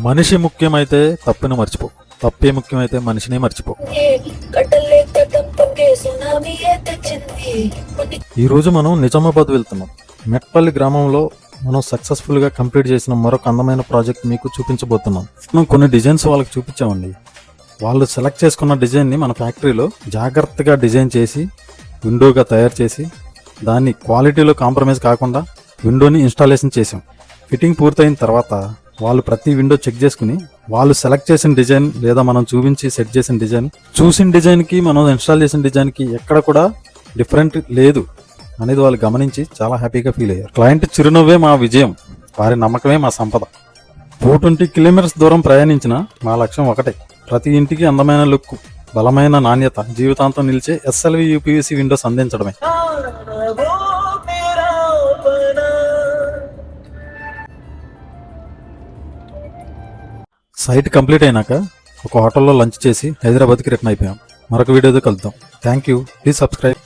మనిషి ముఖ్యమైతే తప్పుని మర్చిపో, తప్పే ముఖ్యమైతే మనిషిని మర్చిపో. ఈరోజు మనం నిజామాబాద్ వెళ్తున్నాం. మెట్పల్లి గ్రామంలో మనం సక్సెస్ఫుల్గా కంప్లీట్ చేసిన మరొక అందమైన ప్రాజెక్ట్ మీకు చూపించబోతున్నాం. మనం కొన్ని డిజైన్స్ వాళ్ళకి చూపించామండి. వాళ్ళు సెలెక్ట్ చేసుకున్న డిజైన్ని మన ఫ్యాక్టరీలో జాగ్రత్తగా డిజైన్ చేసి విండోగా తయారు చేసి దాన్ని క్వాలిటీలో కాంప్రమైజ్ కాకుండా విండోని ఇన్స్టాలేషన్ చేసాం. ఫిట్టింగ్ పూర్తయిన తర్వాత వాళ్ళు ప్రతి విండో చెక్ చేసుకుని వాళ్ళు సెలెక్ట్ చేసిన డిజైన్ లేదా మనం చూపించి సెట్ చేసిన డిజైన్, చూసిన డిజైన్కి మనం ఇన్స్టాల్ చేసిన డిజైన్కి ఎక్కడ కూడా డిఫరెంట్ లేదు అనేది వాళ్ళు గమనించి చాలా హ్యాపీగా ఫీల్ అయ్యారు. క్లయింట్ చిరునవ్వే మా విజయం, వారి నమ్మకమే మా సంపద. 220 కిలోమీటర్స్ దూరం ప్రయాణించిన మా లక్ష్యం ఒకటే, ప్రతి ఇంటికి అందమైన లుక్, బలమైన నాణ్యత, జీవితాంతం నిలిచే ఎస్ఎల్వి యూపీవీసీ విండోస్ అందించడమే. సైట్ కంప్లీట్ అయినాక ఒక హోటల్లో లంచ్ చేసి హైదరాబాద్కి రిటర్న్ అయిపోయాం. మరొక వీడియోతో కలుద్దాం. Thank you. Please subscribe.